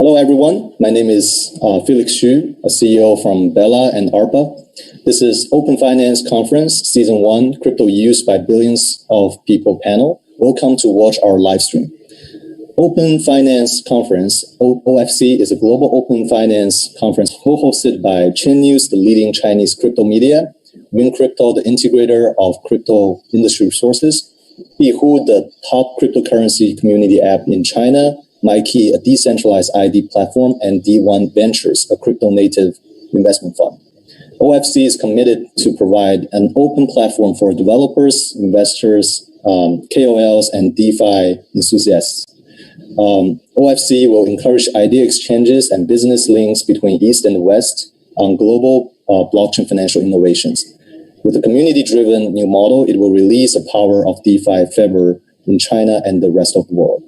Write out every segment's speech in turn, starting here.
Hello, everyone. My name is Felix Xu, a CEO from Bella and ARPA. This is Open Finance Conference, Season 1, Crypto Used by Billions of People panel. Welcome to watch our live stream. Open Finance Conference, OFC, is a global open finance conference co-hosted by Chen News, the leading Chinese crypto media, Win Crypto, the integrator of crypto industry resources, Bihu, the top cryptocurrency community app in China, MyKey, a decentralized ID platform, and D1 Ventures, a crypto-native investment fund. OFC is committed to provide an open platform for developers, investors, KOLs, and DeFi enthusiasts. OFC will encourage idea exchanges and business links between East and West on global blockchain financial innovations. With a community-driven new model, it will release the power of DeFi February in China and the rest of the world.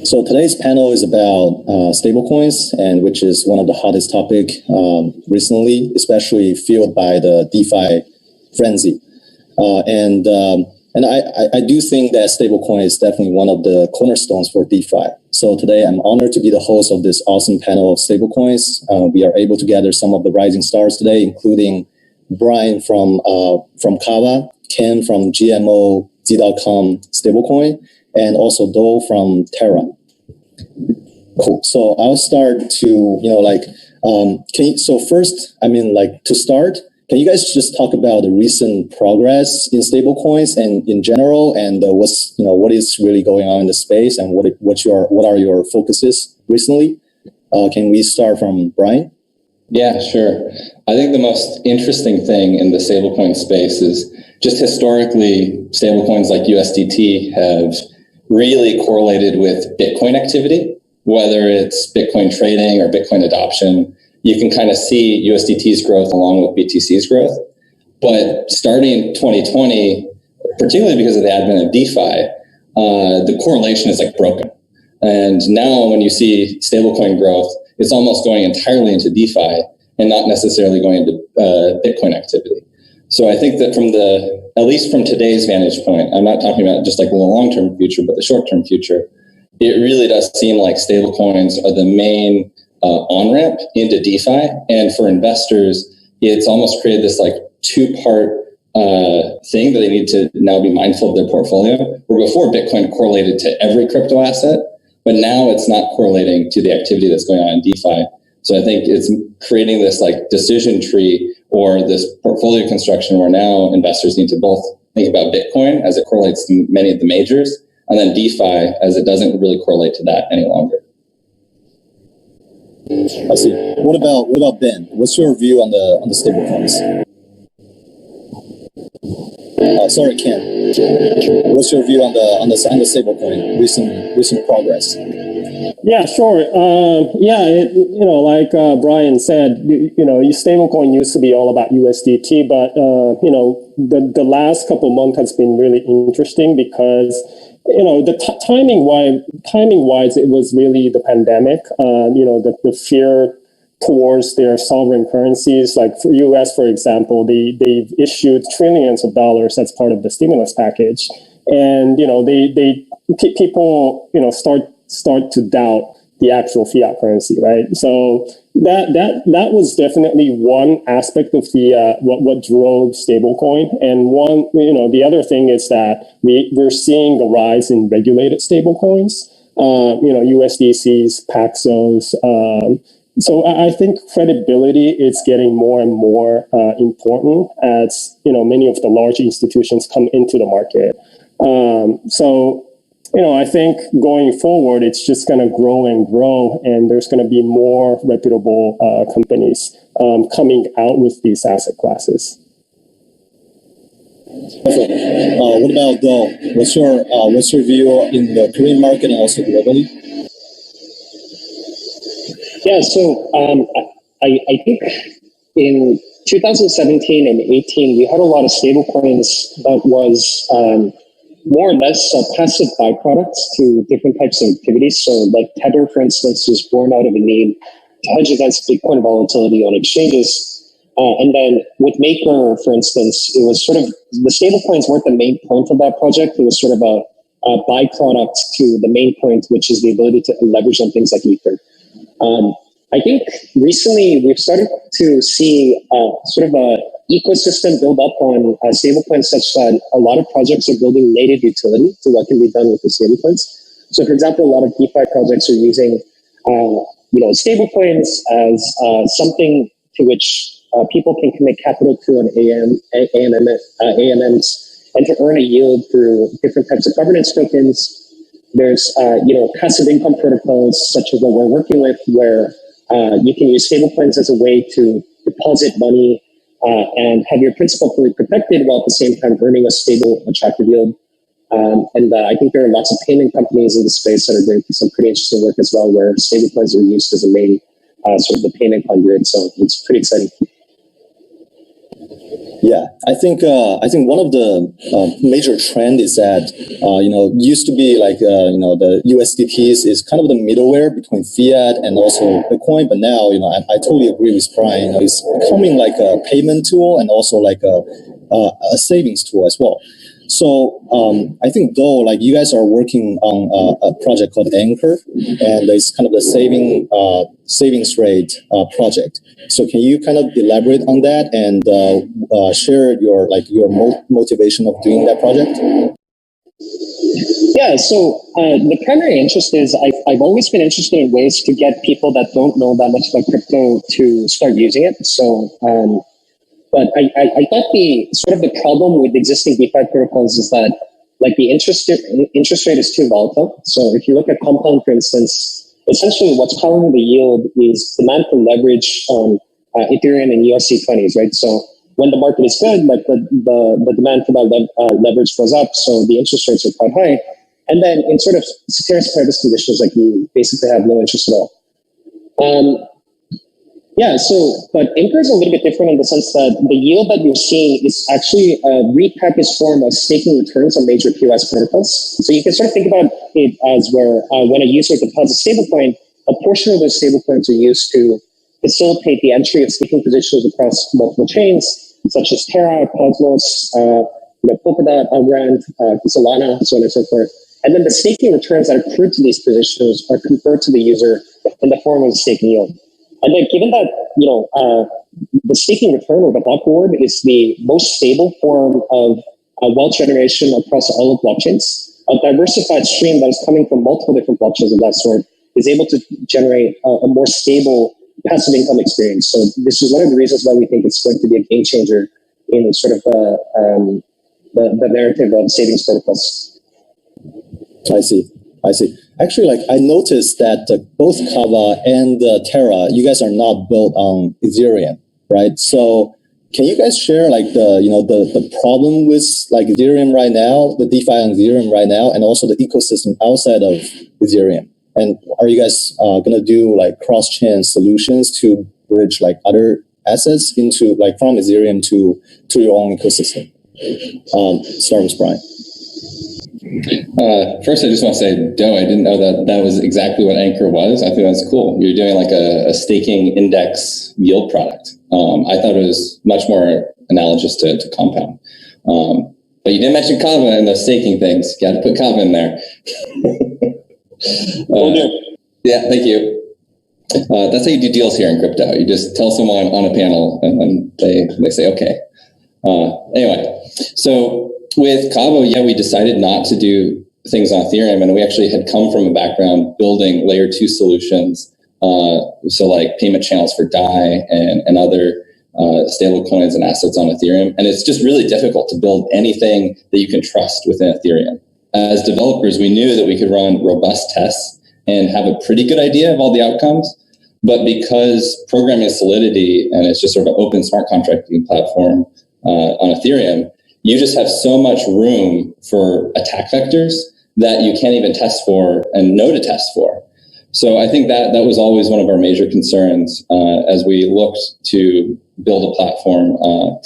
So today's panel is about stablecoins, and which is one of the hottest topic recently, especially fueled by the DeFi frenzy. And I do think that stablecoin is definitely one of the cornerstones for DeFi. So today I'm honored to be the host of this awesome panel of stablecoins. We are able to gather some of the rising stars today, including Brian from Kava, Ken from GMO-Z.com stablecoin, and also Dole from Terra. Cool. So I'll start to, so first, to start, can you guys just talk about the recent progress in stablecoins and in general, and what is really going on in the space, and what are your focuses recently? Can we start from Brian? Yeah, sure. I think the most interesting thing in the stablecoin space is just historically, stablecoins like USDT have really correlated with Bitcoin activity, whether it's Bitcoin trading or Bitcoin adoption. You can kind of see USDT's growth along with BTC's growth. But starting in 2020, particularly because of the advent of DeFi, the correlation is like broken. And now when you see stablecoin growth, it's almost going entirely into DeFi and not necessarily going into Bitcoin activity. So I think that at least from today's vantage point, I'm not talking about just like the long-term future, but the short-term future, it really does seem like stablecoins are the main on-ramp into DeFi. And for investors, it's almost created this like two-part thing that they need to now be mindful of their portfolio. Where before Bitcoin correlated to every crypto asset, but now it's not correlating to the activity that's going on in DeFi. So I think it's creating this like decision tree or this portfolio construction where now investors need to both think about Bitcoin as it correlates to many of the majors, and then DeFi as it doesn't really correlate to that any longer. I see. What about Ben? What's your view on the stablecoins? Sorry, Ken. What's your view on the stablecoin recent progress? Yeah, sure. Like Brian said, stablecoin used to be all about USDT, but the last couple of months has been really interesting because the timing wise, it was really the pandemic. The fear towards their sovereign currencies, like for US, for example, they've issued trillions of dollars as part of the stimulus package, and people start to doubt the actual fiat currency, right? So that was definitely one aspect of the what drove stablecoin, and the other thing is that we're seeing the rise in regulated stablecoins, USDCs, Paxos. So I think credibility is getting more and more important as many of the large institutions come into the market. I think going forward, it's just going to grow and grow, and there's going to be more reputable companies coming out with these asset classes. What about Dole? What's your view in the Korean market and also globally? Yeah, so I think in 2017 and 18, we had a lot of stablecoins that was more or less passive byproducts to different types of activities. So like Tether, for instance, was born out of a need to hedge against Bitcoin volatility on exchanges. And then with Maker, for instance, it was sort of, the stablecoins weren't the main point of that project. It was sort of a byproduct to the main point, which is the ability to leverage on things like Ether. I think recently we've started to see sort of a ecosystem build up on stablecoins, such that a lot of projects are building native utility to what can be done with the stablecoins. So, for example, a lot of DeFi projects are using stablecoins as something to which people can commit capital to on AMMs, and to earn a yield through different types of governance tokens. There's passive income protocols such as what we're working with, where you can use stablecoins as a way to deposit money and have your principal fully protected while at the same time earning a stable, attractive yield. I think there are lots of payment companies in the space that are doing some pretty interesting work as well, where stablecoins are used as a main sort of the payment conduit. So it's pretty exciting. Yeah, I think one of the major trend is that used to be like the USDTs is kind of the middleware between fiat and also Bitcoin, but now I totally agree with Brian. It's becoming like a payment tool and also like a savings tool as well. So I think though, like you guys are working on a project called Anchor, and it's kind of the savings rate project. So can you kind of elaborate on that and share your motivation of doing that project? Yeah, so the primary interest is I've always been interested in ways to get people that don't know that much about crypto to start using it. So but I thought the problem with existing DeFi protocols is that the interest rate is too volatile. So if you look at Compound, for instance, essentially what's powering the yield is demand for leverage on Ethereum and USD20s, right? So when the market is good, the demand for that leverage goes up, so the interest rates are quite high. And then in sort of ceteris paribus conditions, you basically have no interest at all. But Anchor is a little bit different in the sense that the yield that you're seeing is actually a repackaged form of staking returns on major POS protocols. So you can sort of think about it as where when a user deposits stablecoin, a portion of those stablecoins are used to facilitate the entry of staking positions across multiple chains, such as Terra, Cosmos, Polkadot, Algorand, Solana, so on and so forth. And then the staking returns that accrue to these positions are conferred to the user in the form of a staking yield. And then given that, the staking return or the block reward is the most stable form of wealth generation across all of blockchains, a diversified stream that is coming from multiple different blockchains of that sort is able to generate a more stable passive income experience. So this is one of the reasons why we think it's going to be a game changer in sort of the narrative of savings protocols. I see. Actually, I noticed that both Kava and Terra, you guys are not built on Ethereum, right? So can you guys share the problem with Ethereum right now, the DeFi on Ethereum right now, and also the ecosystem outside of Ethereum? And are you guys going to do cross-chain solutions to bridge other assets into from Ethereum to your own ecosystem? Start with Brian. First, I just want to say, I didn't know that was exactly what Anchor was. I think that's cool. You're doing a staking index yield product. I thought it was much more analogous to Compound. But you didn't mention Kava in those staking things. Got to put Kava in there. Yeah, thank you. That's how you do deals here in crypto. You just tell someone on a panel, and then they say, okay. Anyway, so with Kava, we decided not to do things on Ethereum, and we actually had come from a background building layer 2 solutions, so payment channels for DAI and other stable coins and assets on Ethereum. And it's just really difficult to build anything that you can trust within Ethereum. As developers, we knew that we could run robust tests and have a pretty good idea of all the outcomes. But because programming is Solidity and it's just sort of an open smart contracting platform on Ethereum, you just have so much room for attack vectors that you can't even test for and know to test for. So I think that was always one of our major concerns as we looked to build a platform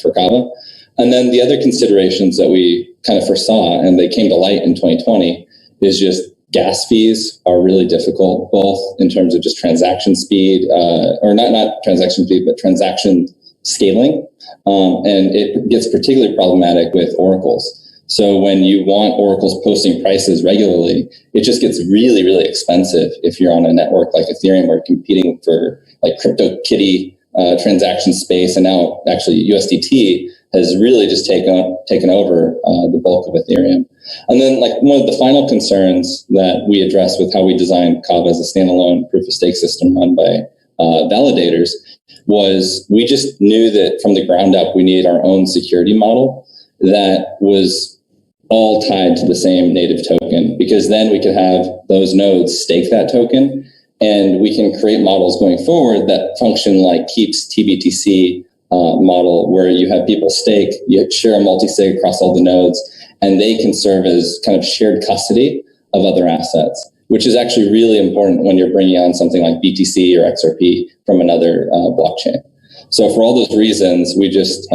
for Kava. And then the other considerations that we kind of foresaw, and they came to light in 2020, is just gas fees are really difficult, both in terms of just transaction speed, or not transaction speed, but transaction scaling. And it gets particularly problematic with oracles. So when you want oracles posting prices regularly, it just gets really, really expensive if you're on a network like Ethereum, where you're competing for like CryptoKitty transaction space, and now actually USDT has really just taken over the bulk of Ethereum. And then like one of the final concerns that we addressed with how we designed Kava as a standalone proof of stake system run by validators was we just knew that from the ground up we needed our own security model that was all tied to the same native token, because then we could have those nodes stake that token, and we can create models going forward that function like Keep's TBTC model, where you have people stake, you share a multi-sig across all the nodes, and they can serve as kind of shared custody of other assets, which is actually really important when you're bringing on something like BTC or XRP from another blockchain. So for all those reasons, we just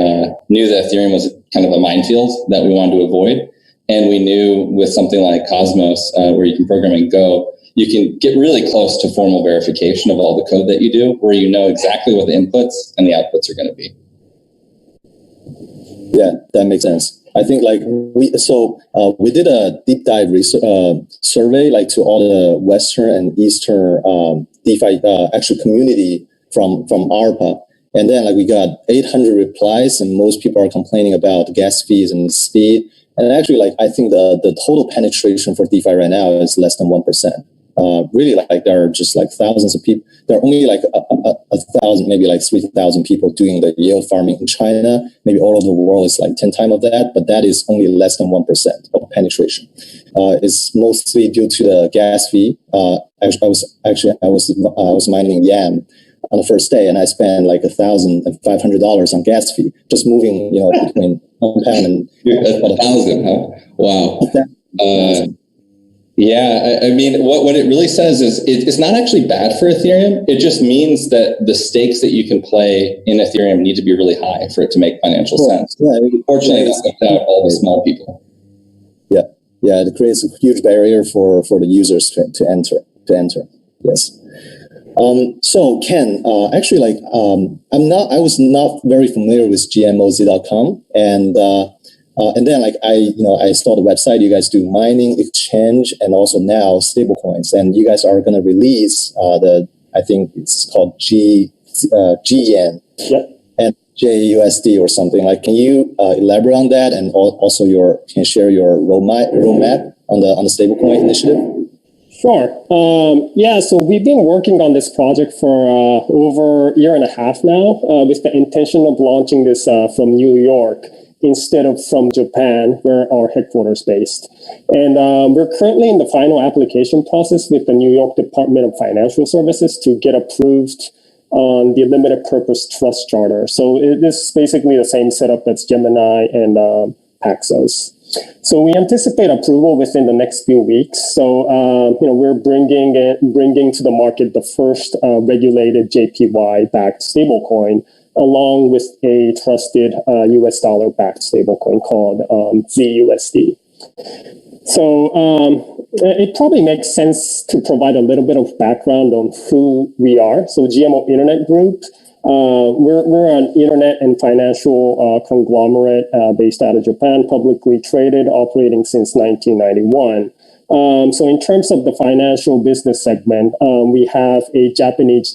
knew that Ethereum was kind of a minefield that we wanted to avoid. And we knew with something like Cosmos, where you can program in Go, you can get really close to formal verification of all the code that you do, where you know exactly what the inputs and the outputs are going to be. Yeah, that makes sense. I think like we did a deep dive survey like to all the Western and Eastern DeFi actual community from ARPA, and then like we got 800 replies, and most people are complaining about gas fees and speed. And actually, like I think the total penetration for DeFi right now is less than 1%. Really, like there are just like thousands of people. There are only like a thousand, maybe like 3,000 people doing the yield farming in China. Maybe all over the world is like 10 times of that, but that is only less than 1% of penetration. It's mostly due to the gas fee. I was mining Yam on the first day, and I spent like $1,500 on gas fee just moving, between compound and 1,000, huh? Wow. Yeah, I mean, what it really says is it's not actually bad for Ethereum. It just means that the stakes that you can play in Ethereum need to be really high for it to make financial sense. Yeah, fortunately, that left out all the small people. Yeah, it creates a huge barrier for the users to enter. Yes. So Ken, actually, like I was not very familiar with GMO-Z.com, and then like I saw the website. You guys do mining, exchange, and also now stablecoins, and you guys are going to release I think it's called GYEN, and JUSD or something. Like, can you elaborate on that, and also can you share your roadmap on the stablecoin initiative? Sure. So we've been working on this project for over a year and a half now, with the intention of launching this from New York instead of from Japan, where our headquarters is based. And we're currently in the final application process with the New York Department of Financial Services to get approved on the limited purpose trust charter. So this is basically the same setup that's Gemini and Paxos. So we anticipate approval within the next few weeks. So we're bringing to the market the first regulated JPY-backed stablecoin, along with a trusted US dollar-backed stablecoin called ZUSD. So it probably makes sense to provide a little bit of background on who we are. So GMO Internet Group. We're an internet and financial conglomerate based out of Japan, publicly traded, operating since 1991. So in terms of the financial business segment, we have a Japanese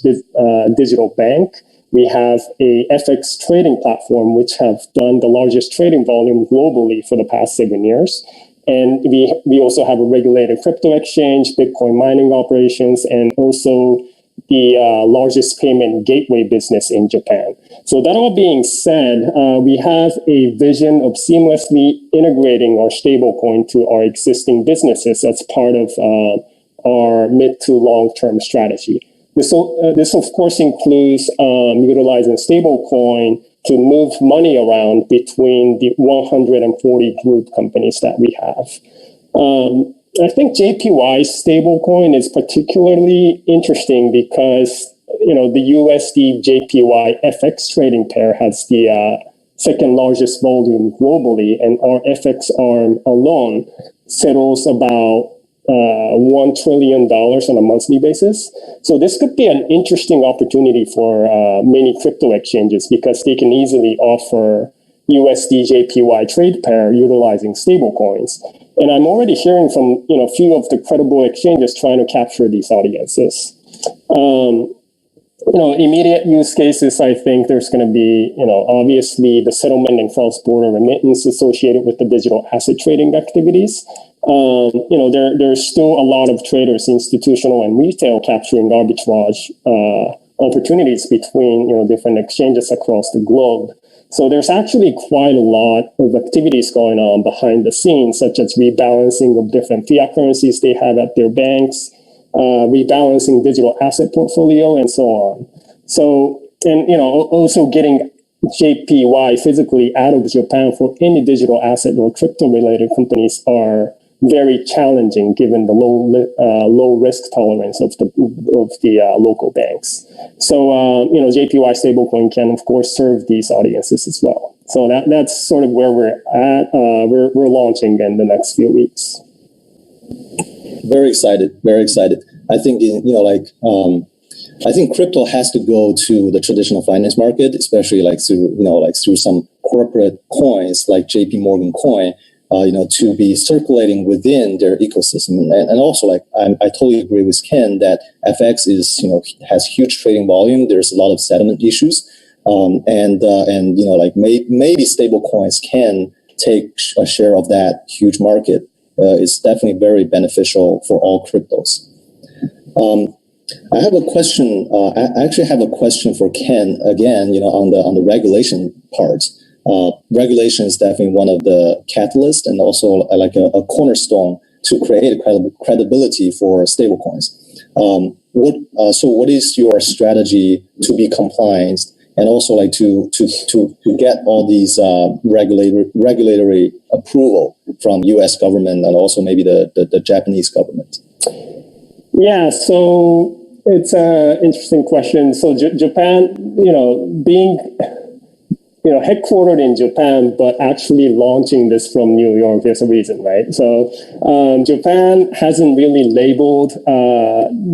digital bank. We have a FX trading platform, which have done the largest trading volume globally for the past 7 years. And we also have a regulated crypto exchange, Bitcoin mining operations, and also the largest payment gateway business in Japan. So that all being said, we have a vision of seamlessly integrating our stablecoin to our existing businesses as part of our mid to long-term strategy. This of course includes utilizing stablecoin to move money around between the 140 group companies that we have. I think JPY stablecoin is particularly interesting because the USD JPY FX trading pair has the second largest volume globally, and our FX arm alone settles about $1 trillion on a monthly basis. So this could be an interesting opportunity for many crypto exchanges because they can easily offer USD JPY trade pair utilizing stablecoins. And I'm already hearing from a few of the credible exchanges trying to capture these audiences. Immediate use cases, I think there's going to be, obviously the settlement and cross-border remittance associated with the digital asset trading activities. There's still a lot of traders, institutional and retail, capturing arbitrage opportunities between, different exchanges across the globe. So there's actually quite a lot of activities going on behind the scenes, such as rebalancing of different fiat currencies they have at their banks, rebalancing digital asset portfolio, and so on. So, and also getting JPY physically out of Japan for any digital asset or crypto-related companies are very challenging given the low risk tolerance of the local banks. So JPY stablecoin can of course serve these audiences as well. So that's sort of where we're at. We're launching in the next few weeks. Very excited. I think I think crypto has to go to the traditional finance market, especially through some corporate coins like JP Morgan coin. To be circulating within their ecosystem. And also, I totally agree with Ken that FX has huge trading volume. There's a lot of settlement issues. Maybe stable coins can take a share of that huge market. It's definitely very beneficial for all cryptos. I have a question. I actually have a question for Ken again, on the regulation part. Regulation is definitely one of the catalysts and also like a cornerstone to create credibility for stablecoins. What is your strategy to be compliant and also to get all these regulatory approval from U.S. government and also maybe the Japanese government? Yeah, so it's an interesting question. So Japan, being headquartered in Japan, but actually launching this from New York, there's a reason, right? So Japan hasn't really labeled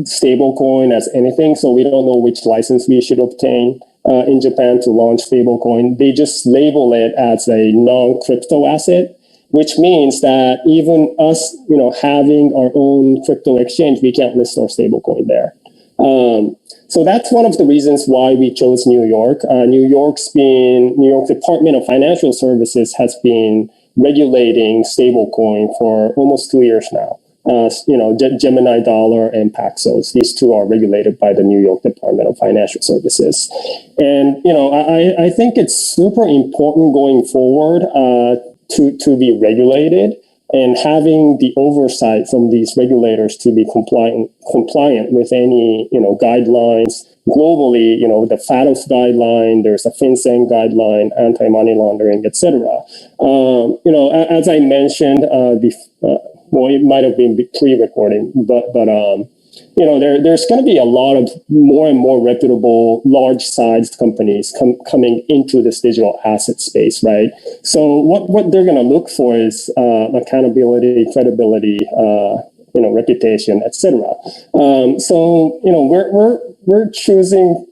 stablecoin as anything, so we don't know which license we should obtain in Japan to launch stablecoin. They just label it as a non-crypto asset, which means that even us, having our own crypto exchange, we can't list our stablecoin there. So that's one of the reasons why we chose New York. New York Department of Financial Services has been regulating stablecoin for almost 2 years now. Gemini Dollar and Paxos, these two are regulated by the New York Department of Financial Services. And, I think it's super important going forward to be regulated, and having the oversight from these regulators to be compliant with any guidelines globally. The FATF guideline, there's a FinCEN guideline, anti-money laundering, etc. As I mentioned, it might have been pre-recording, but there's going to be a lot of more and more reputable, large-sized companies coming into this digital asset space, right? So what they're going to look for is accountability, credibility, reputation, etc. We're choosing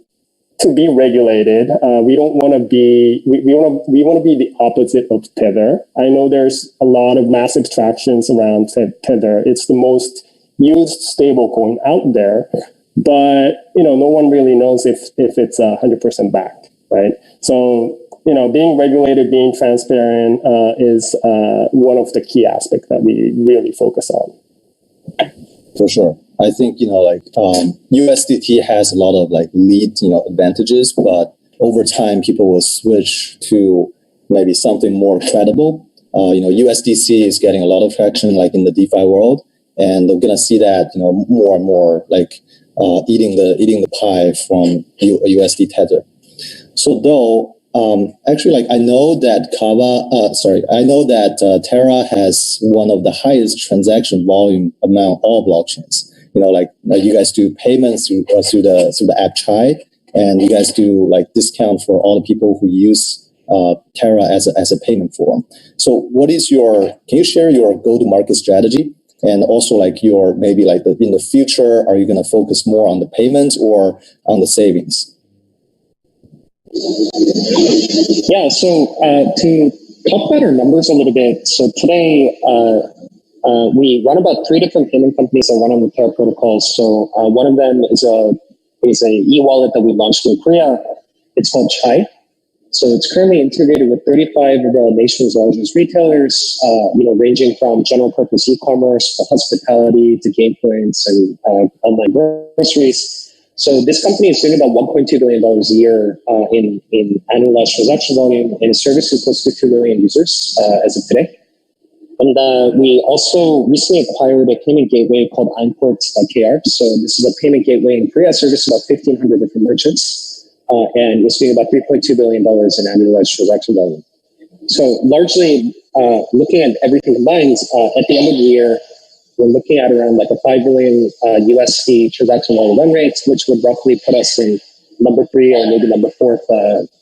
to be regulated. We don't want to be. We want to be the opposite of Tether. I know there's a lot of massive tractions around Tether. It's the most used stablecoin out there, but no one really knows if it's 100% backed, right? So being regulated, being transparent is one of the key aspects that we really focus on. For sure. I think USDT has a lot of lead advantages, but over time people will switch to maybe something more credible. USDC is getting a lot of traction in the DeFi world. And they're gonna see that more and more eating the pie from USD Tether. So though actually I know that Terra has one of the highest transaction volume among all blockchains. You guys do payments through the app Chai, and you guys do discount for all the people who use Terra as a payment form. So can you share your go-to-market strategy? And also in the future, are you going to focus more on the payments or on the savings? Yeah, so to talk about our numbers a little bit, so today we run about 3 different payment companies that run on the Terra protocols. So one of them is a e-wallet that we launched in Korea. It's called Chai. So it's currently integrated with 35 of the nation's largest retailers, ranging from general purpose e-commerce to hospitality to game points and online groceries. So this company is doing about $1.2 billion a year in annualized transaction volume and is servicing close to 2 million users as of today. And we also recently acquired a payment gateway called Imports.kr. So this is a payment gateway in Korea, servicing about 1,500 different merchants. And it's doing about $3.2 billion in annualized transaction volume. So largely, looking at everything combined, at the end of the year, we're looking at around like a $5 billion USD transaction volume run rate, which would roughly put us in number 3 or maybe number 4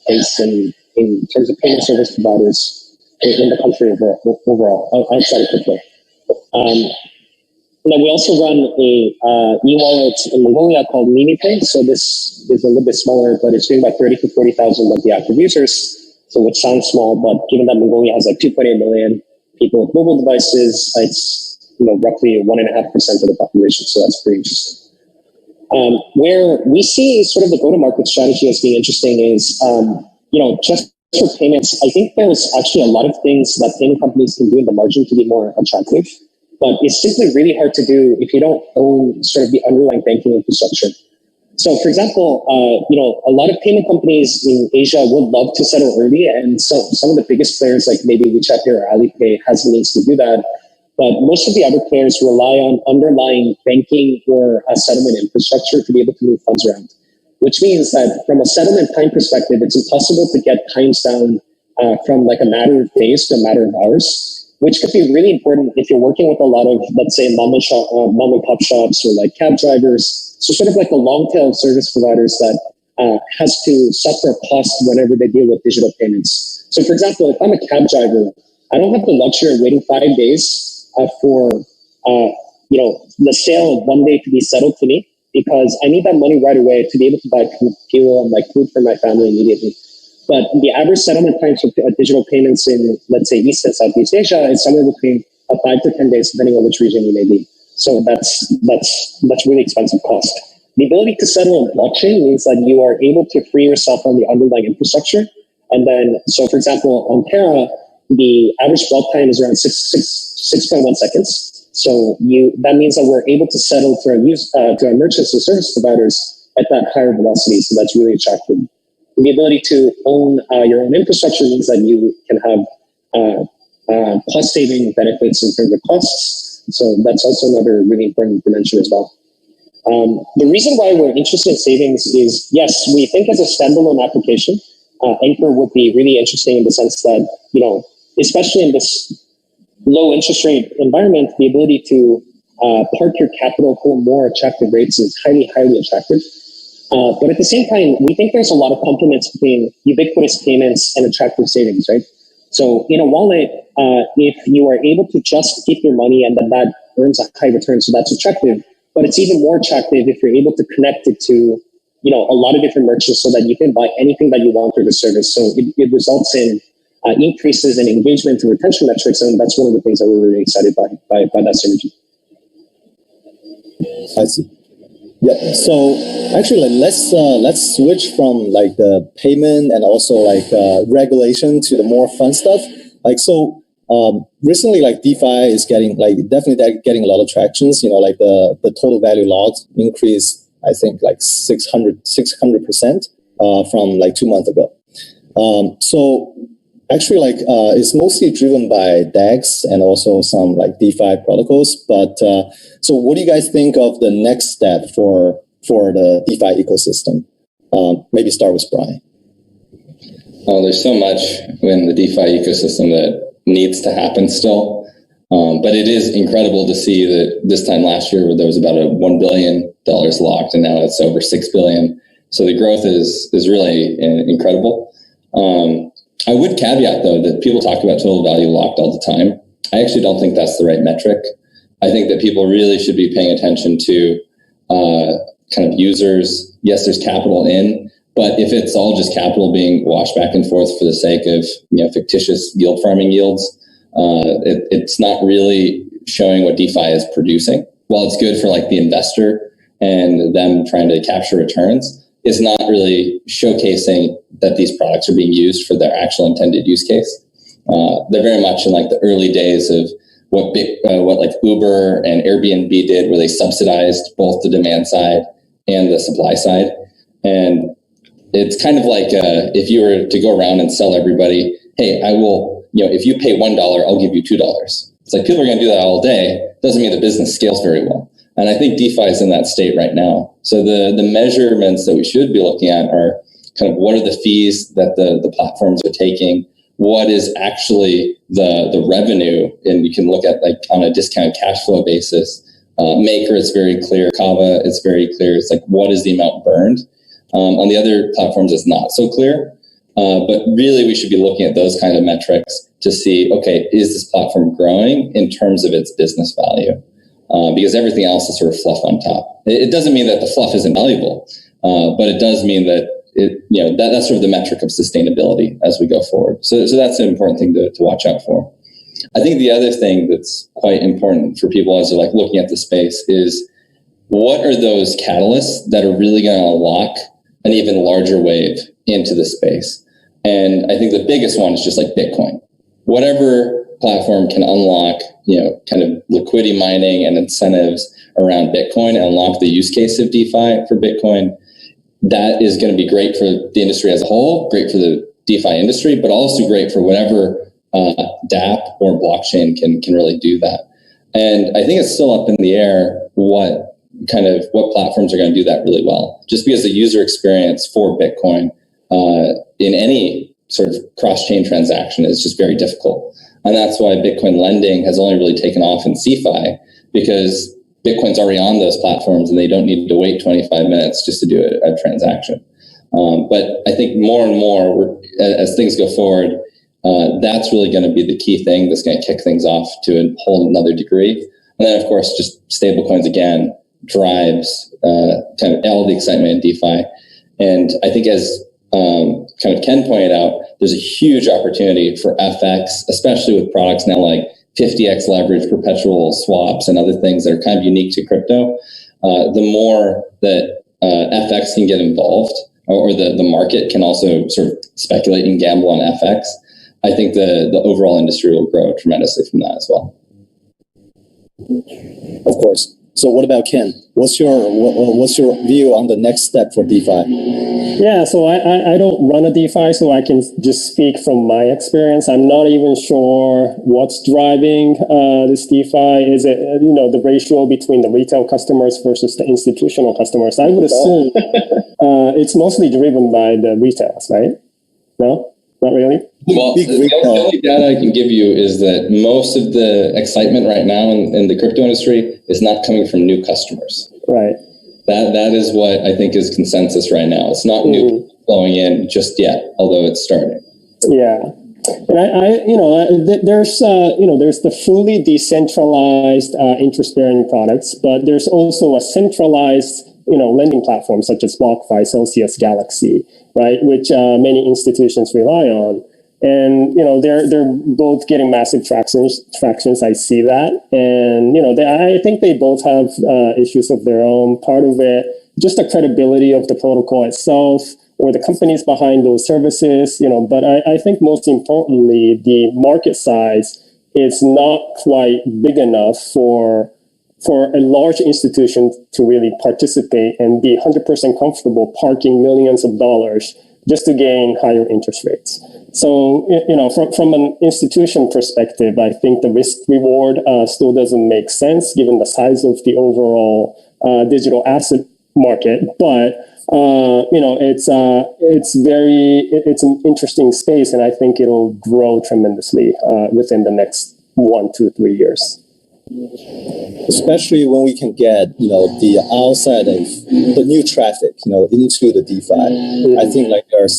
place in terms of payment service providers in the country overall, outside of crypto. And then we also run a e-wallet in Mongolia called MiniPay. So this is a little bit smaller, but it's doing about 30 to 40,000 monthly active users. So which sounds small, but given that Mongolia has like 2.8 million people with mobile devices, it's roughly 1.5% of the population. So that's pretty interesting. Where we see sort of the go-to-market strategy as being interesting is, just for payments, I think there's actually a lot of things that payment companies can do in the margin to be more attractive. But it's simply really hard to do if you don't own sort of the underlying banking infrastructure. So, for example, a lot of payment companies in Asia would love to settle early, and so some of the biggest players, like maybe WeChat Pay or Alipay, has the means to do that. But most of the other players rely on underlying banking or a settlement infrastructure to be able to move funds around, which means that from a settlement time perspective, it's impossible to get times down from like a matter of days to a matter of hours, which could be really important if you're working with a lot of, let's say, mom and pop shops or like cab drivers. So sort of like a long tail of service providers that has to suffer cost whenever they deal with digital payments. So for example, if I'm a cab driver, I don't have the luxury of waiting 5 days for the sale of 1 day to be settled to me, because I need that money right away to be able to buy fuel and like food for my family immediately. But the average settlement time for digital payments in, let's say, East and Southeast Asia is somewhere between 5 to 10 days, depending on which region you may be. So that's really expensive cost. The ability to settle on blockchain means that you are able to free yourself on the underlying infrastructure. And then, so for example, on Terra, the average block time is around 6.1 seconds. So that means that we're able to settle to our merchants and service providers at that higher velocity. So that's really attractive. The ability to own your own infrastructure means that you can have cost saving benefits in terms of costs. So that's also another really important dimension as well. The reason why we're interested in savings is, yes, we think as a standalone application, Anchor would be really interesting in the sense that, especially in this low interest rate environment, the ability to park your capital for more attractive rates is highly, highly attractive. But at the same time, we think there's a lot of complements between ubiquitous payments and attractive savings, right? So in a wallet, if you are able to just keep your money and then that earns a high return, so that's attractive. But it's even more attractive if you're able to connect it to, a lot of different merchants so that you can buy anything that you want through the service. So it results in increases in engagement and retention metrics, and that's one of the things that we're really excited by that synergy. I see. Yeah. So actually, let's switch from like the payment and also like regulation to the more fun stuff. Recently, like DeFi is definitely getting a lot of tractions. Like the total value logged increased, I think, like 600% from like 2 months ago. So actually, it's mostly driven by DEX and also some like DeFi protocols. But so what do you guys think of the next step for the DeFi ecosystem? Maybe start with Brian. Well, there's so much in the DeFi ecosystem that needs to happen still. But it is incredible to see that this time last year there was about $1 billion locked, and now it's over $6 billion. So the growth is really incredible. I would caveat, though, that people talk about total value locked all the time. I actually don't think that's the right metric. I think that people really should be paying attention to kind of users. Yes, there's capital in, But if it's all just capital being washed back and forth for the sake of fictitious yield farming yields, it's not really showing what DeFi is producing. While it's good for like the investor and them trying to capture returns, it's not really showcasing that these products are being used for their actual intended use case. They're very much in like the early days of what like Uber and Airbnb did, where they subsidized both the demand side and the supply side. And it's kind of like if you were to go around and sell everybody, hey, I will, if you pay $1, I'll give you $2. It's like people are going to do that all day. Doesn't mean the business scales very well. And I think DeFi is in that state right now. So the measurements that we should be looking at are kind of what are the fees that the platforms are taking, what is actually the revenue, and you can look at like on a discounted cash flow basis. Maker, it's very clear. Kava, it's very clear. It's like what is the amount burned. On the other platforms, it's not so clear. But really, we should be looking at those kind of metrics to see, okay, is this platform growing in terms of its business value? Because everything else is sort of fluff on top. It doesn't mean that the fluff isn't valuable, but it does mean that that's sort of the metric of sustainability as we go forward. So that's an important thing to watch out for. I think the other thing that's quite important for people as they're like looking at the space is what are those catalysts that are really going to unlock an even larger wave into the space? And I think the biggest one is just like Bitcoin. Whatever platform can unlock, kind of liquidity mining and incentives around Bitcoin and unlock the use case of DeFi for Bitcoin, that is going to be great for the industry as a whole, great for the DeFi industry, but also great for whatever dApp or blockchain can really do that. And I think it's still up in the air what platforms are going to do that really well, just because the user experience for Bitcoin in any sort of cross-chain transaction is just very difficult. And that's why Bitcoin lending has only really taken off in CeFi, because Bitcoin's already on those platforms and they don't need to wait 25 minutes just to do a transaction. But I think more and more, as things go forward, that's really going to be the key thing that's going to kick things off to a whole another degree. And then, of course, just stablecoins again drives kind of all the excitement in DeFi. And I think as kind of Ken pointed out, there's a huge opportunity for FX, especially with products now like 50x leverage, perpetual swaps, and other things that are kind of unique to crypto. The more that FX can get involved, or the market can also sort of speculate and gamble on FX, I think the overall industry will grow tremendously from that as well. Of course. So what about Ken? What's your view on the next step for DeFi? Yeah, so I don't run a DeFi, so I can just speak from my experience. I'm not even sure what's driving this DeFi. Is it the ratio between the retail customers versus the institutional customers? I would assume it's mostly driven by the retailers, right? No, not really. Well, the only data I can give you is that most of the excitement right now in the crypto industry is not coming from new customers. Right. That is what I think is consensus right now. It's not new flowing in just yet, although it's starting. Yeah. And there's the fully decentralized interest-bearing products, but there's also a centralized lending platform such as BlockFi, Celsius, Galaxy, right, which many institutions rely on. And they're both getting massive tractions. I see that, and I think they both have issues of their own. Part of it, just the credibility of the protocol itself, or the companies behind those services. But I think most importantly, the market size is not quite big enough for a large institution to really participate and be 100% comfortable parking millions of dollars just to gain higher interest rates. So, from an institution perspective, I think the risk reward still doesn't make sense given the size of the overall digital asset market. But, it's an interesting space, and I think it'll grow tremendously within the next 1, 2, 3 years. Especially when we can get the outside of the new traffic into the DeFi. I think there are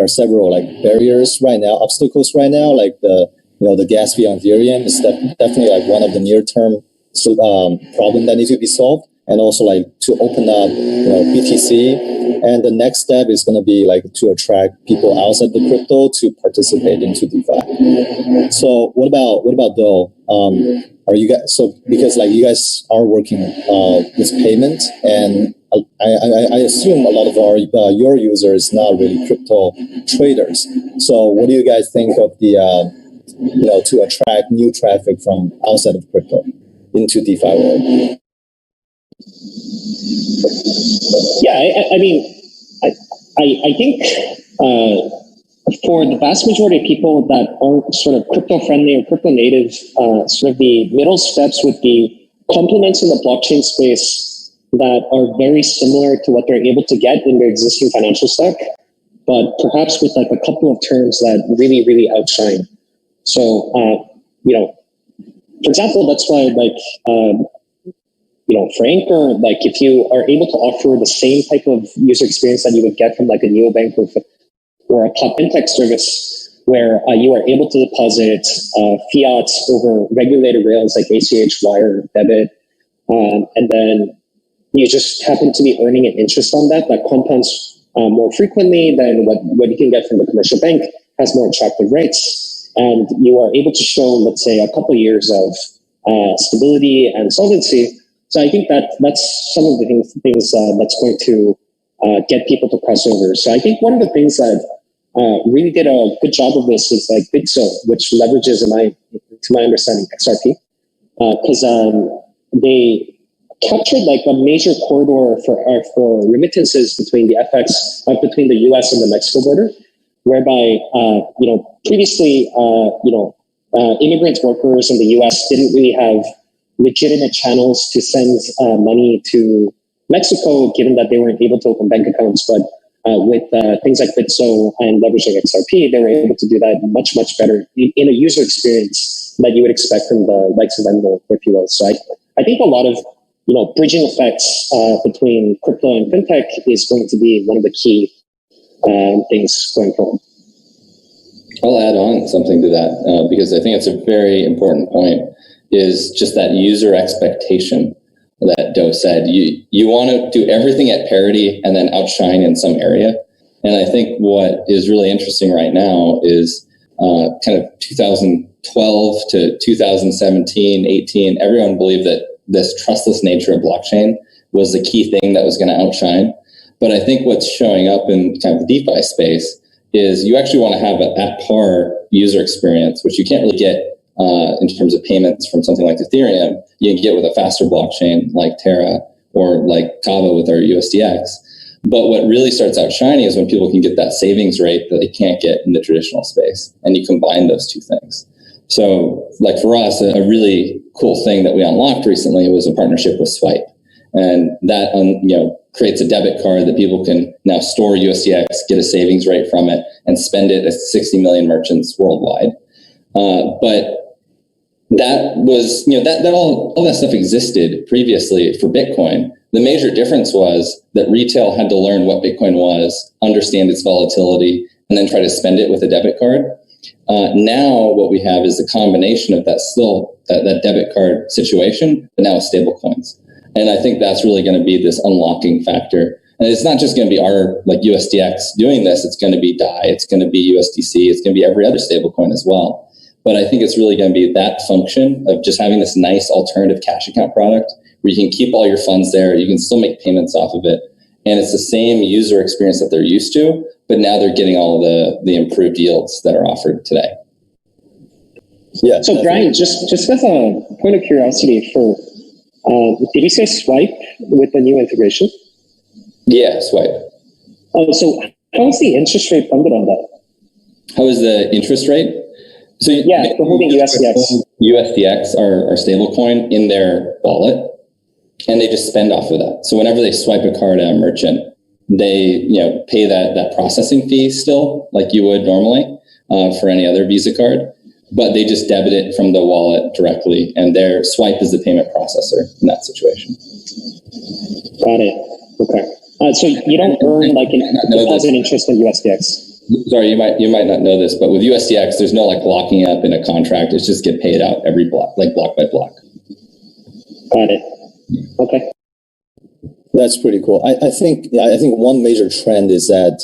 several barriers right now, obstacles right now, like the gas fee on Ethereum is definitely like one of the near term problem that needs to be solved. and also like to open up, BTC. And the next step is going to be like to attract people outside the crypto to participate into DeFi. So what about though? Are you guys, so because like you guys are working with payment, and I assume a lot of your users not really crypto traders. So what do you guys think of the to attract new traffic from outside of crypto into DeFi world? Yeah, I think for the vast majority of people that aren't sort of crypto friendly or crypto native, sort of the middle steps would be complements in the blockchain space that are very similar to what they're able to get in their existing financial stack, but perhaps with like a couple of terms that really, really outshine. So, for example, that's why for Anchor, like if you are able to offer the same type of user experience that you would get from like a neobank or a top fintech service, where you are able to deposit fiat over regulated rails like ACH, wire, debit, and then you just happen to be earning an interest on that compounds more frequently than what you can get from a commercial bank, has more attractive rates, and you are able to show, let's say, a couple of years of stability and solvency. So I think that's some of the things that's going to get people to press over. So I think one of the things that really did a good job of this is like Bitso, which leverages, to my understanding, XRP, because they captured like a major corridor for remittances between the between the U.S. and the Mexico border, whereby previously immigrant workers in the U.S. didn't really have legitimate channels to send money to Mexico, given that they weren't able to open bank accounts. But with things like Bitso and leveraging XRP, they were able to do that much, much better in a user experience that you would expect from the likes of Venmo, if you will. So I think a lot of bridging effects between crypto and fintech is going to be one of the key things going forward. I'll add on something to that because I think it's a very important point, is just that user expectation that Doe said. You want to do everything at parity and then outshine in some area. And I think what is really interesting right now is kind of 2012 to 2017, 18, everyone believed that this trustless nature of blockchain was the key thing that was going to outshine. But I think what's showing up in kind of the DeFi space is you actually want to have an at par user experience, which you can't really get in terms of payments from something like Ethereum. You can get with a faster blockchain like Terra or like Kava with our USDX. But what really starts outshining is when people can get that savings rate that they can't get in the traditional space, and you combine those two things. So like for us, a really cool thing that we unlocked recently was a partnership with Swipe. And that creates a debit card that people can now store USDX, get a savings rate from it, and spend it at 60 million merchants worldwide. But that was, that all that stuff existed previously for Bitcoin. The major difference was that retail had to learn what Bitcoin was, understand its volatility, and then try to spend it with a debit card. Now what we have is a combination of that debit card situation, but now with stablecoins. And I think that's really going to be this unlocking factor. And it's not just going to be our like USDX doing this. It's going to be DAI. It's going to be USDC. It's going to be every other stablecoin as well. But I think it's really going to be that function of just having this nice alternative cash account product where you can keep all your funds there. You can still make payments off of it. And it's the same user experience that they're used to, but now they're getting all the improved yields that are offered today. Yeah. So Brian, just as a point of curiosity, did you say Swipe with the new integration? Yeah, Swipe. Oh, so how is the interest rate funded on that? How is the interest rate? So yeah, they're holding USDX. USDX are stablecoin in their wallet, and they just spend off of that. So whenever they swipe a card at a merchant, they pay that processing fee still like you would normally for any other Visa card, but they just debit it from the wallet directly, and their Swipe is the payment processor in that situation. Got it. Okay. So you don't earn like an deposit interest in USDX. Sorry, you might not know this, but with USDX, there's no like locking up in a contract. It's just get paid out every block, like block by block. Got it. Okay. That's pretty cool. I think one major trend is that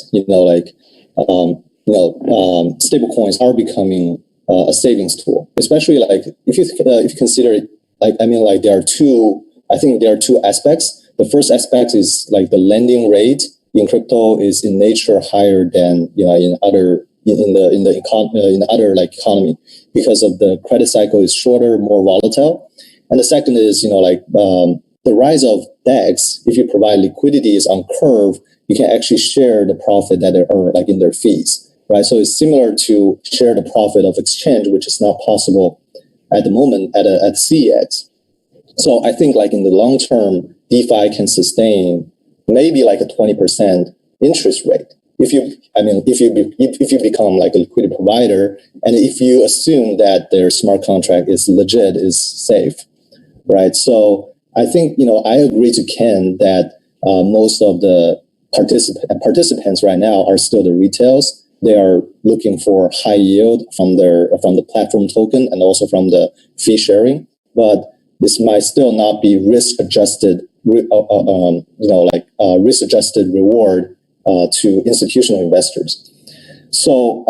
stablecoins are becoming a savings tool, especially like if you consider it, there are two. I think there are two aspects. The first aspect is like the lending rate in crypto is in nature higher than in other economy because of the credit cycle is shorter, more volatile. And the second is the rise of DEX. If you provide liquidities on curve, you can actually share the profit that they earn like in their fees, right? So it's similar to share the profit of exchange, which is not possible at the moment at CEX. So I think like in the long term, DeFi can sustain maybe like a 20% interest rate. If you become like a liquidity provider, and if you assume that their smart contract is legit, is safe, right? So I think I agree to Ken that most of the participants right now are still the retails. They are looking for high yield from the platform token and also from the fee sharing, but this might still not be risk adjusted reward to institutional investors. So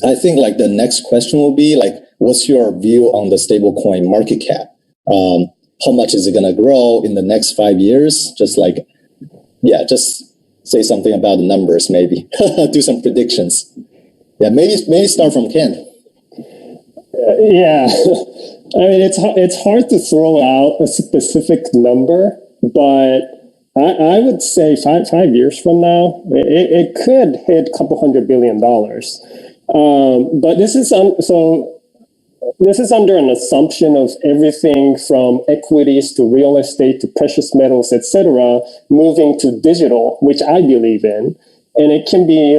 I think like the next question will be like, what's your view on the stablecoin market cap? How much is it going to grow in the next 5 years? Just say something about the numbers, maybe do some predictions. Yeah, maybe start from Ken. Yeah, I mean it's hard to throw out a specific number, but I would say five years from now it could hit a couple $100 billion. But this is under an assumption of everything from equities to real estate to precious metals, etc., moving to digital, which I believe in, and it can be,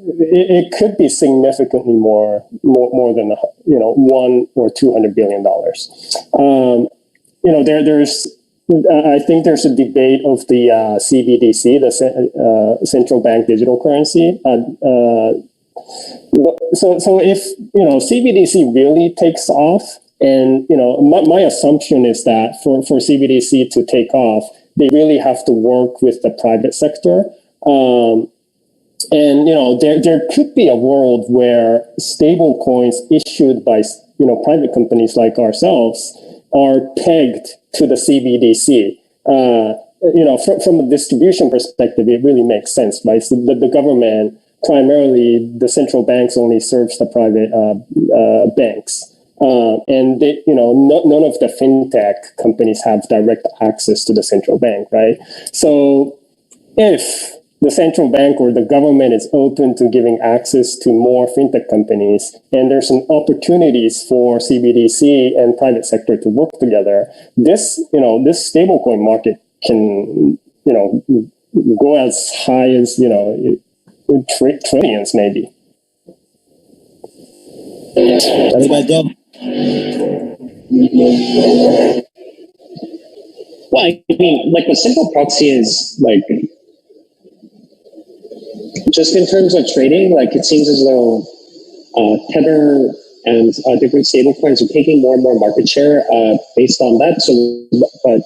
it could be significantly more than $100 or $200 billion. There's I think there's a debate of the CBDC, the central bank digital currency. So if CBDC really takes off, and my assumption is that for CBDC to take off, they really have to work with the private sector. And there could be a world where stable coins issued by private companies like ourselves are pegged to the CBDC. From a distribution perspective, it really makes sense, right? So the government, primarily the central banks, only serves the private banks, and they, none of the fintech companies have direct access to the central bank, right? So if the central bank or the government is open to giving access to more fintech companies, and there's some opportunities for CBDC and private sector to work together, this stablecoin market can, go as high as, trillions maybe. That's my job. Well, I mean, like the simple proxy is like, just in terms of trading, like it seems as though Tether and different stablecoins are taking more and more market share based on that. So, but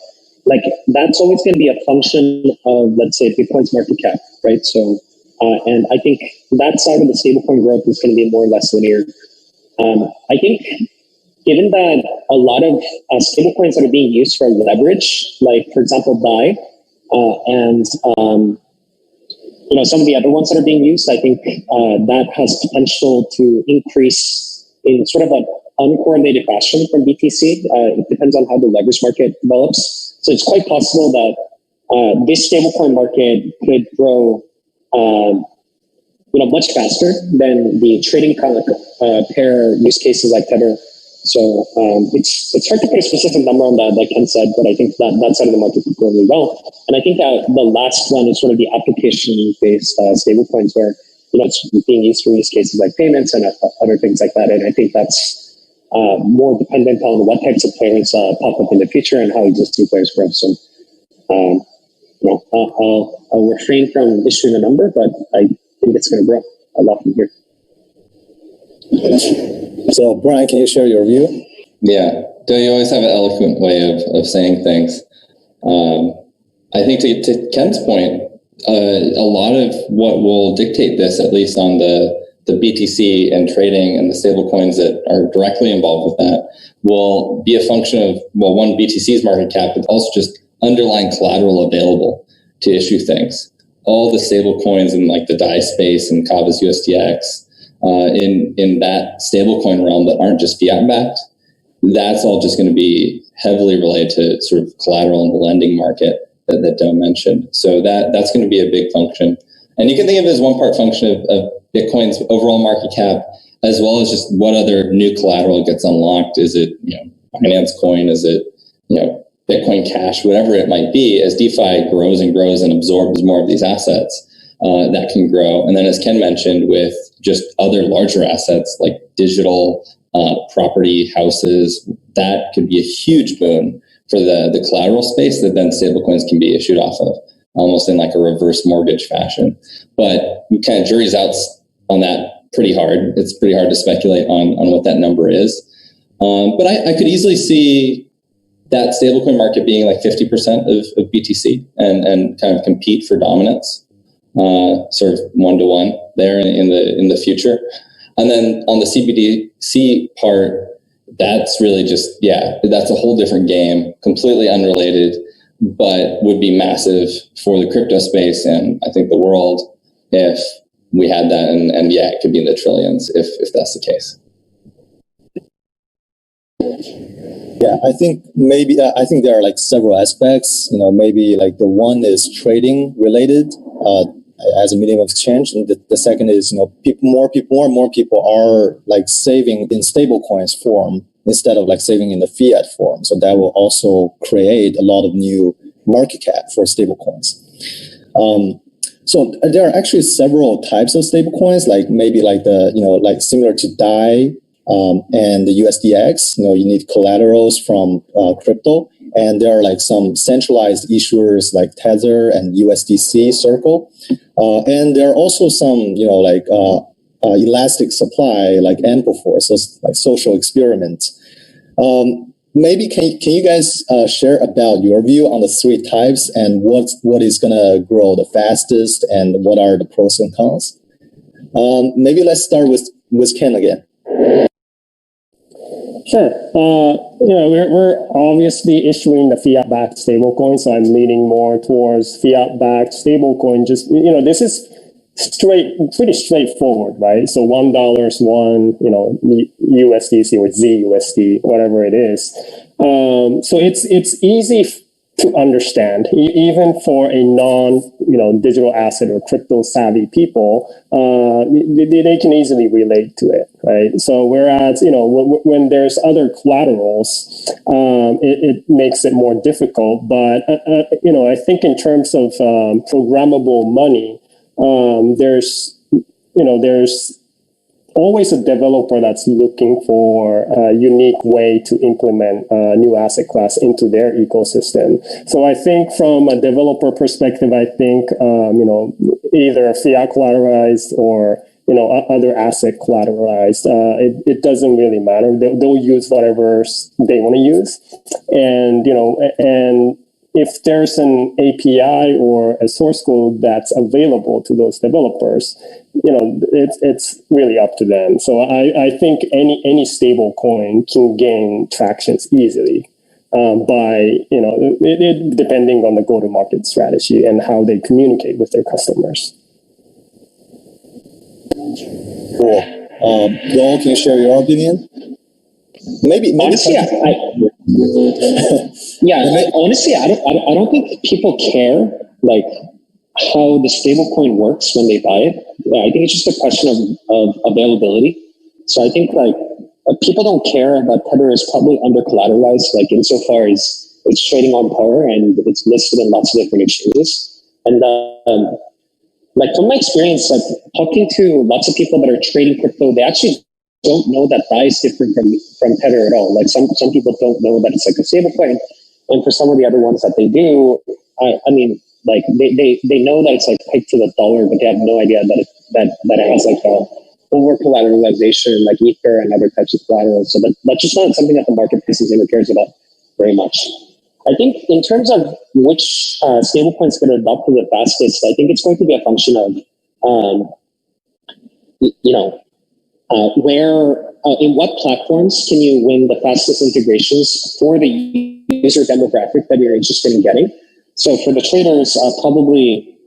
like that's always going to be a function of, let's say, Bitcoin's market cap, right? So, and I think that side of the stablecoin growth is going to be more or less linear. I think given that a lot of stablecoins that are being used for leverage, like for example, DAI, and some of the other ones that are being used, I think that has potential to increase in sort of an uncorrelated fashion from BTC. It depends on how the leverage market develops. So it's quite possible that this stablecoin market could grow, much faster than the trading pair use cases like Tether. So it's hard to put a specific number on that, like Ken said, but I think that side of the market could grow really well. And I think that the last one is sort of the application-based stablecoins, where it's being used for use cases like payments and other things like that. And I think that's more dependent on what types of players pop up in the future and how existing players grow. So I'll refrain from issuing a number, but I think it's going to grow a lot from here. So, Brian, can you share your view? Yeah, you always have an eloquent way of saying things. I think to Ken's point, a lot of what will dictate this, at least on the BTC and trading and the stablecoins that are directly involved with that, will be a function of, well, one, BTC's market cap, but also just underlying collateral available to issue things. All the stablecoins in like the DAI space and Kava's USDX, in that stablecoin realm that aren't just fiat backed, that's all just going to be heavily related to sort of collateral in the lending market that Doe mentioned. So that's going to be a big function. And you can think of it as one part function of Bitcoin's overall market cap, as well as just what other new collateral gets unlocked. Is it, Binance Coin? Is it, Bitcoin Cash? Whatever it might be, as DeFi grows and grows and absorbs more of these assets, that can grow. And then, as Ken mentioned, with just other larger assets like digital property, houses, that could be a huge boon for the collateral space that then stablecoins can be issued off of, almost in like a reverse mortgage fashion. But kind of jury's out on that pretty hard. It's pretty hard to speculate on what that number is. But I could easily see that stablecoin market being like 50% of BTC and kind of compete for dominance, sort of 1-to-1 there in the future. And then on the CBDC part, that's really just, that's a whole different game, completely unrelated, but would be massive for the crypto space and I think the world if we had that. And it could be in the trillions if that's the case. Yeah, I think there are like several aspects. Maybe like the one is trading related as a medium of exchange, and the second is more and more people are like saving in stable coins form instead of like saving in the fiat form. So that will also create a lot of new market cap for stable coins. So there are actually several types of stable coins, like maybe like like similar to DAI. And the USDX, you need collaterals from crypto, and there are like some centralized issuers like Tether and USDC Circle, and there are also some elastic supply like Ampleforce, so like social experiment. Maybe can you guys share about your view on the three types and what is gonna grow the fastest and what are the pros and cons? Maybe let's start with Ken again. Sure. We're obviously issuing the fiat-backed stablecoin, so I'm leaning more towards fiat-backed stablecoin. Just this is pretty straightforward, right? So $1 is one, USDC or ZUSD, whatever it is. So it's easy to understand, even for a digital asset or crypto savvy people, they can easily relate to it, right? So whereas, when there's other collaterals, it makes it more difficult. But, I think in terms of programmable money, there's always a developer that's looking for a unique way to implement a new asset class into their ecosystem. So I think from a developer perspective, I think, either fiat collateralized or, other asset collateralized, it doesn't really matter. They'll use whatever they want to use. And, if there's an API or a source code that's available to those developers, it's really up to them. So I think any stable coin can gain tractions easily by, depending on the go-to-market strategy and how they communicate with their customers. Cool. Joel, can you share your opinion? Maybe honestly, honestly, I don't think people care like how the stablecoin works when they buy it. I think it's just a question of availability. So I think like people don't care that Tether is probably under collateralized, like insofar as it's trading on par and it's listed in lots of different exchanges. And like from my experience, like talking to lots of people that are trading crypto, they actually don't know that DAI is different from Tether at all. Like some people don't know that it's like a stablecoin, and for some of the other ones that they do, I mean, like they know that it's like pegged to the dollar, but they have no idea that it has like a over collateralization like Ether and other types of collateral. So that's just not something that the marketplace even cares about very much. I think in terms of which stablecoins get adopted the fastest, I think it's going to be a function of, where, in what platforms can you win the fastest integrations for the user demographic that you're interested in getting. So for the traders, probably,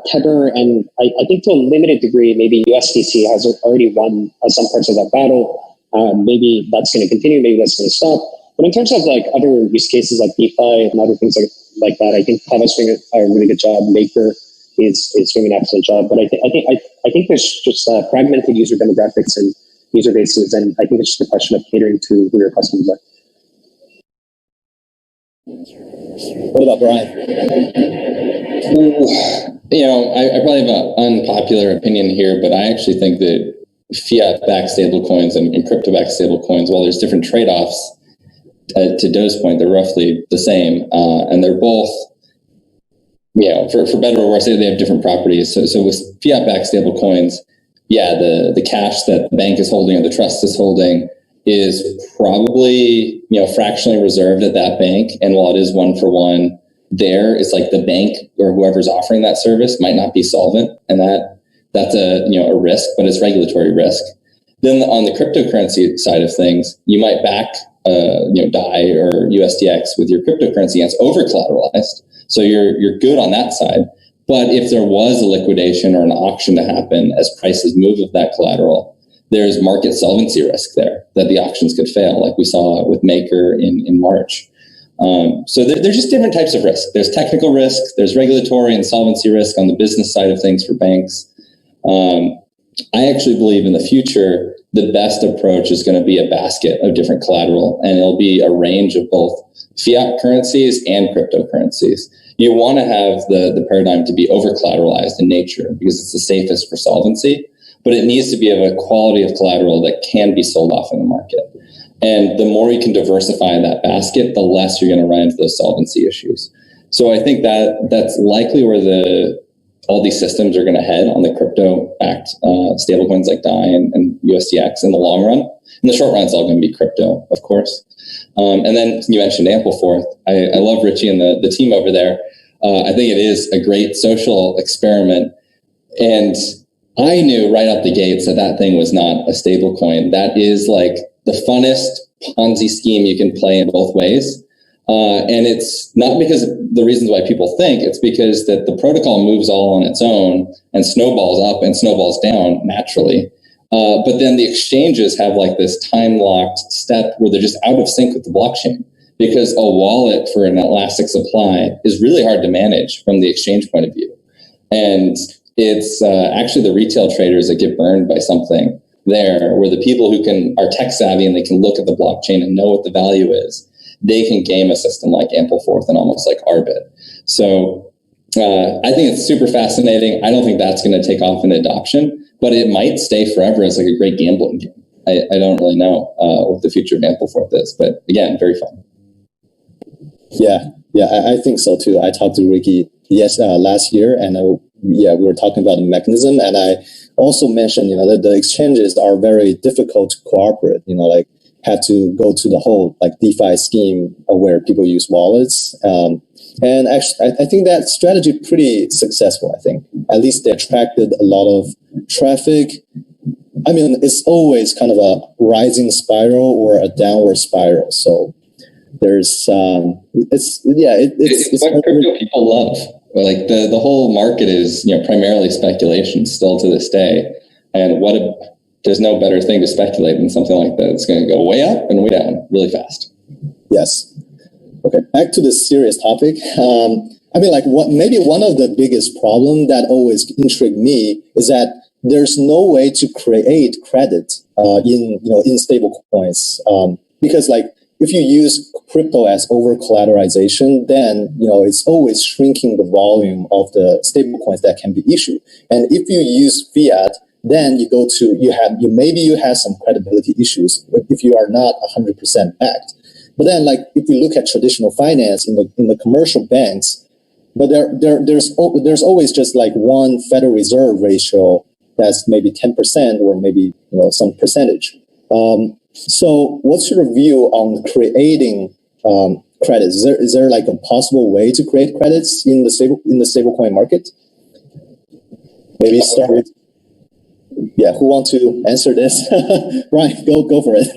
Tether, and I think to a limited degree, maybe USDC has already won some parts of that battle. Maybe that's going to continue, maybe that's going to stop. But in terms of like other use cases like DeFi and other things like that, I think Kava's doing a really good job. Maker is doing an excellent job. But I think there's just fragmented user demographics and user bases, and I think it's just a question of catering to who your customers are. What about Brian? I probably have an unpopular opinion here, but I actually think that fiat-backed stablecoins and crypto-backed stablecoins, while there's different trade-offs, to Do's point, they're roughly the same, and they're both, for better or worse, they have different properties. So with fiat-backed stablecoins, the cash that the bank is holding or the trust is holding is probably fractionally reserved at that bank, and while it is one for one, it's like the bank or whoever's offering that service might not be solvent, and that's a risk, but it's regulatory risk. Then on the cryptocurrency side of things, you might back DAI or USDX with your cryptocurrency, and it's over collateralized, so you're good on that side. But if there was a liquidation or an auction to happen as prices move of that collateral, there's market solvency risk there that the auctions could fail, like we saw with Maker in March. So there's just different types of risk. There's technical risk, there's regulatory and solvency risk on the business side of things for banks. I actually believe in the future, the best approach is going to be a basket of different collateral, and it'll be a range of both fiat currencies and cryptocurrencies. You want to have the paradigm to be over collateralized in nature because it's the safest for solvency, but it needs to be of a quality of collateral that can be sold off in the market. And the more you can diversify that basket, the less you're going to run into those solvency issues. So I think that's likely where all these systems are going to head on the crypto-backed stablecoins like DAI and USDX in the long run. In the short run, it's all going to be crypto, of course. And then you mentioned Ampleforth. I love Richie and the team over there. I think it is a great social experiment. And I knew right out the gates that thing was not a stablecoin. That is like the funnest Ponzi scheme you can play in both ways. And it's not because of the reasons why people think, it's because that the protocol moves all on its own and snowballs up and snowballs down naturally. But then the exchanges have like this time-locked step where they're just out of sync with the blockchain, because a wallet for an elastic supply is really hard to manage from the exchange point of view. And it's actually the retail traders that get burned by something there, where the people who are tech savvy and they can look at the blockchain and know what the value is, they can game a system like Ampleforth and almost like Arbit. So I think it's super fascinating. I don't think that's going to take off in adoption, but it might stay forever as like a great gambling game. I don't really know what the future of Ampleforth is, but again, very fun. Yeah, I think so too. I talked to Ricky last year, and we were talking about the mechanism, and I also mentioned that the exchanges are very difficult to cooperate. Had to go to the whole like DeFi scheme where people use wallets. And actually, I think that strategy pretty successful. I think at least they attracted a lot of traffic. I mean, it's always kind of a rising spiral or a downward spiral. So there's it's what crypto people love. Like the whole market is primarily speculation still to this day, and there's no better thing to speculate than something like that. It's going to go way up and way down really fast. Yes. Okay. Back to this serious topic. Maybe one of the biggest problem that always intrigued me is that there's no way to create credit in stable coins, because like if you use crypto as over collateralization, then it's always shrinking the volume of the stable coins that can be issued. And if you use fiat, then you have some credibility issues if you are not 100% backed. But then, like if you look at traditional finance in the commercial banks, but there's always just like one Federal Reserve ratio that's maybe 10% or maybe some percentage. So what's your view on creating credits? Is there like a possible way to create credits in the stablecoin market? Maybe start with, who wants to answer this? Ryan, go for it.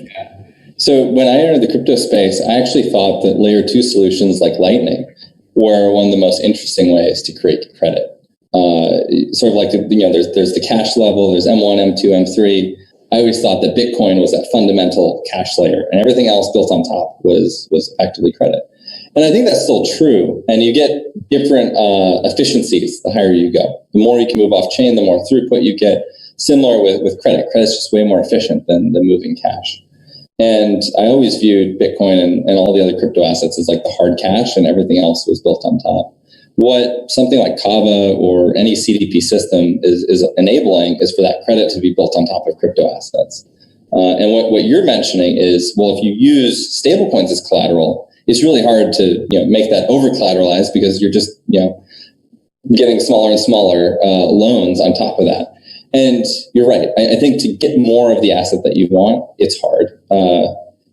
So when I entered the crypto space, I actually thought that layer 2 solutions like Lightning were one of the most interesting ways to create credit. Sort of like, there's the cash level, there's M1, M2, M3. I always thought that Bitcoin was that fundamental cash layer, and everything else built on top was effectively credit. And I think that's still true. And you get different efficiencies the higher you go. The more you can move off chain, the more throughput you get. Similar with credit. Credit's just way more efficient than moving cash. And I always viewed Bitcoin and all the other crypto assets as like the hard cash, and everything else was built on top. What something like Kava or any CDP system is enabling is for that credit to be built on top of crypto assets. And what you're mentioning is, well, if you use stablecoins as collateral, it's really hard to make that over collateralized, because you're just getting smaller and smaller loans on top of that. And you're right. I think to get more of the asset that you want, it's hard.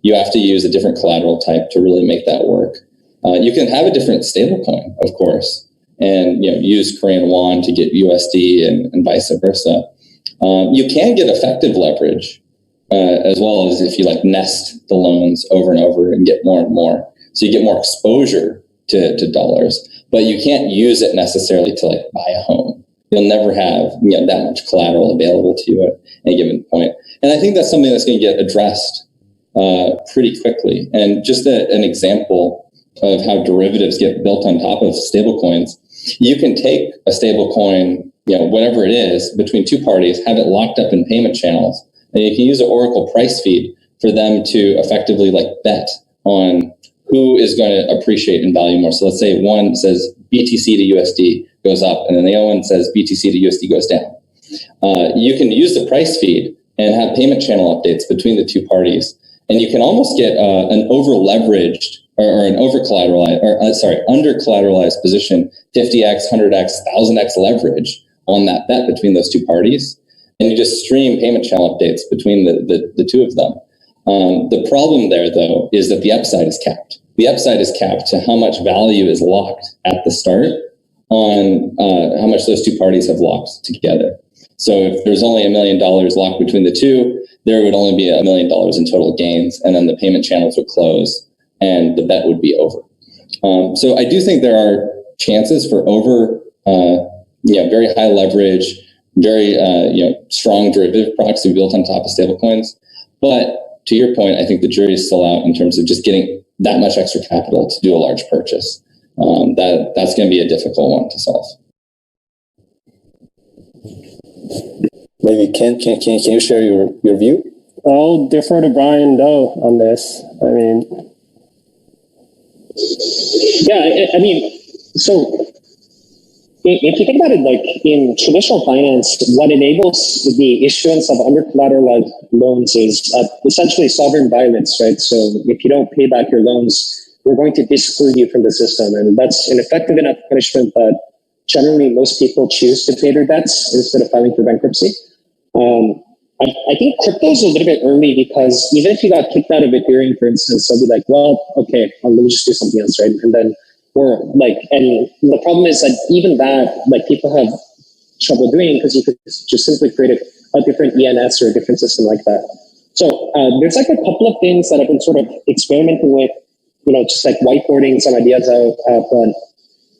You have to use a different collateral type to really make that work. You can have a different stablecoin, of course, and use Korean won to get USD and vice versa. You can get effective leverage as well, as if you nest the loans over and over and get more and more. So you get more exposure to dollars, but you can't use it necessarily to buy a home. You'll never have that much collateral available to you at any given point. And I think that's something that's going to get addressed pretty quickly. And just an example of how derivatives get built on top of stablecoins, you can take a stablecoin, whatever it is, between two parties, have it locked up in payment channels, and you can use an Oracle price feed for them to effectively bet on who is going to appreciate in value more. So let's say one says BTC to USD goes up, and then the other one says BTC to USD goes down. You can use the price feed and have payment channel updates between the two parties, and you can almost get an over-leveraged or an under collateralized position, 50x, 100x, 1000x leverage on that bet between those two parties, and you just stream payment channel updates between the two of them. The problem there, though, is that the upside is capped. The upside is capped to how much value is locked at the start on how much those two parties have locked together. So if there's only $1 million locked between the two, there would only be $1 million in total gains, and then the payment channels would close and the bet would be over. So I do think there are chances for very high leverage, very strong derivative products to be built on top of stablecoins. But to your point, I think the jury is still out in terms of just getting that much extra capital to do a large purchase. That's going to be a difficult one to solve. Maybe can you share your view? I'll defer to Brian Doe on this. So if you think about it, in traditional finance, what enables the issuance of under-collateralized loans is essentially sovereign violence, right? So if you don't pay back your loans, we're going to disclude you from the system. And that's an effective enough punishment that generally most people choose to pay their debts instead of filing for bankruptcy. I think crypto is a little bit early, because even if you got kicked out of Ethereum, for instance, they'll be like, well, okay, let me just do something else, right? And then and the problem is that even that, people have trouble doing, because you could just simply create a different ENS or a different system like that. So there's a couple of things that I've been sort of experimenting with, just whiteboarding some ideas out. But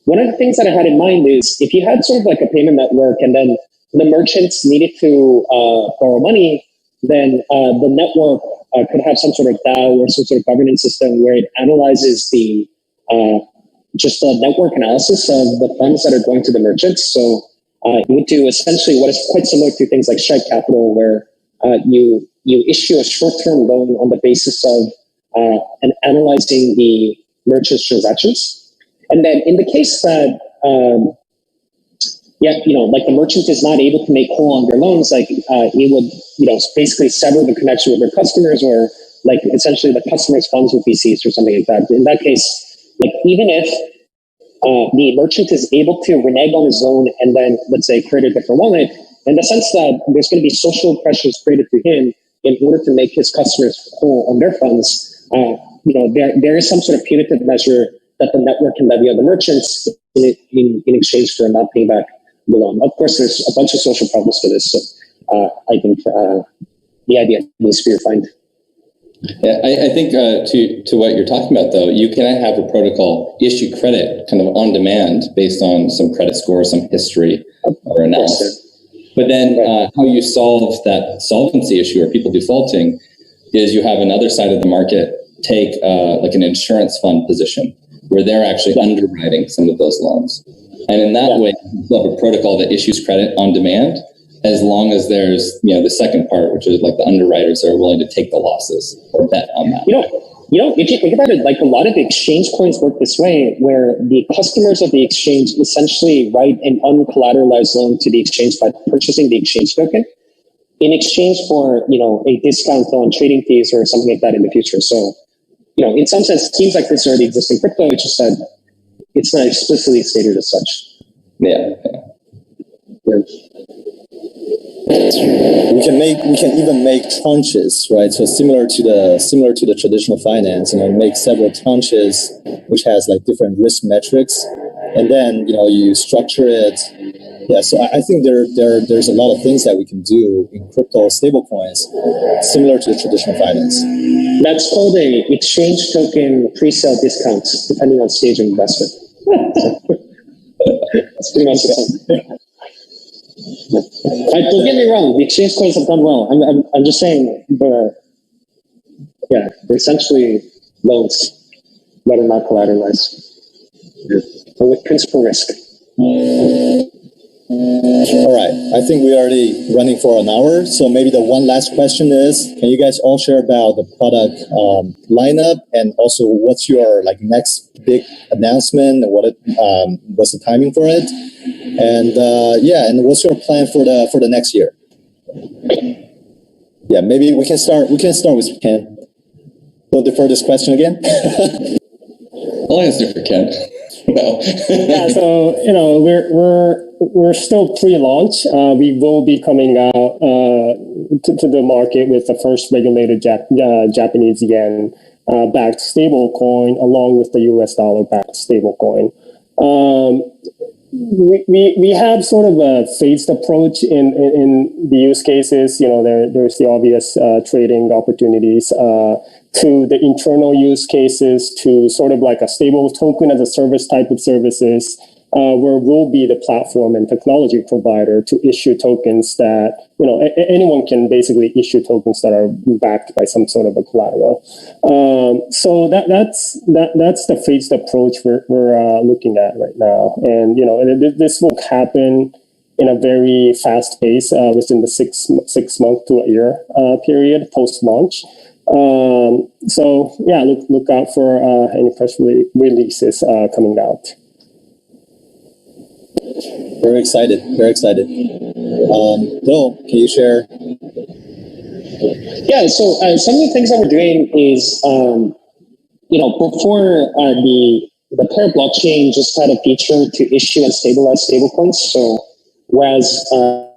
one of the things that I had in mind is, if you had sort of a payment network, and then the merchants needed to borrow money, then the network could have some sort of DAO or some sort of governance system where it analyzes the just the network analysis of the funds that are going to the merchants. So it would do essentially what is quite similar to things like Strike Capital, where you issue a short-term loan on the basis of and analyzing the merchant's transactions. And then in the case that the merchant is not able to make whole on their loans, it would, basically sever the connection with their customers, or essentially the customer's funds would be seized or something like that. In that case, even if the merchant is able to renege on his loan and then, let's say, create a different wallet, in the sense that there's going to be social pressures created to him in order to make his customers whole on their funds, there is some sort of punitive measure that the network can levy on the merchants in exchange for not paying back the loan. Of course, there's a bunch of social problems to this. So I think the idea needs to be refined. Yeah, I think to what you're talking about, though, you can have a protocol issue credit kind of on demand based on some credit score, some history or analysis. But then how you solve that solvency issue or people defaulting is you have another side of the market take like an insurance fund position where they're actually underwriting some of those loans. And in that way, you have a protocol that issues credit on demand, as long as there's, the second part, which is like the underwriters are willing to take the losses or bet on that. If you think about it, like a lot of the exchange coins work this way, where the customers of the exchange essentially write an uncollateralized loan to the exchange by purchasing the exchange token in exchange for, a discount on trading fees or something like that in the future. So, in some sense, it seems like this already exists in crypto. It's just that it's not explicitly stated as such. Yeah. We can even make tranches, right? So similar to the traditional finance, make several tranches which has like different risk metrics, and then you structure it. Yeah, so I think there's a lot of things that we can do in crypto stablecoins, similar to the traditional finance. That's called a exchange token pre-sale discounts, depending on stage of investment. That's pretty much the same. Don't get me wrong, the exchange coins have done well. I'm just saying they're essentially loans that are not collateralized, but with principal risk. All right, I think we're already running for an hour, so maybe the one last question is, can you guys all share about the product lineup, and also what's your next big announcement, and what's the timing for it, and and what's your plan for the next year? Yeah, maybe we can start with Ken. We'll defer this question again. I'll answer for Ken. No. Yeah, so we're still pre-launch. We will be coming out to the market with the first regulated Japanese yen backed stablecoin, along with the US dollar backed stablecoin. We have sort of a phased approach in the use cases. There's the obvious trading opportunities to the internal use cases, to sort of like a stable token as a service type of services, where we'll be the platform and technology provider to issue tokens that, anyone can basically issue tokens that are backed by some sort of a collateral. So that's the phased approach we're looking at right now. And, this will happen in a very fast pace within the 6 month to a year period post-launch. So yeah, look out for any press releases coming out. Very excited. Bill, can you share? Yeah, so some of the things that we're doing is, before the Terra blockchain just had a feature to issue and stabilize stablecoins. So whereas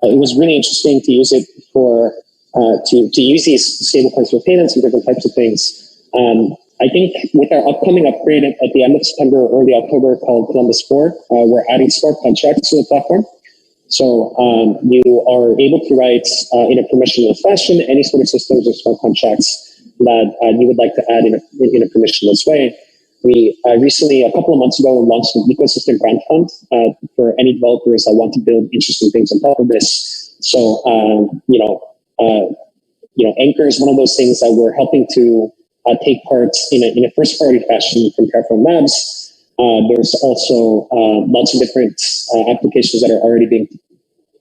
it was really interesting to use it for to use these stablecoins for payments and different types of things. I think with our upcoming upgrade at the end of September or early October called Columbus 4, we're adding smart contracts to the platform. So you are able to write in a permissionless fashion any sort of systems or smart contracts that you would like to add in a permissionless way. We recently, a couple of months ago, launched an ecosystem grant fund for any developers that want to build interesting things on top of this. So, Anchor is one of those things that we're helping to take part in a first priority fashion from Terraform Labs. There's also lots of different applications that are already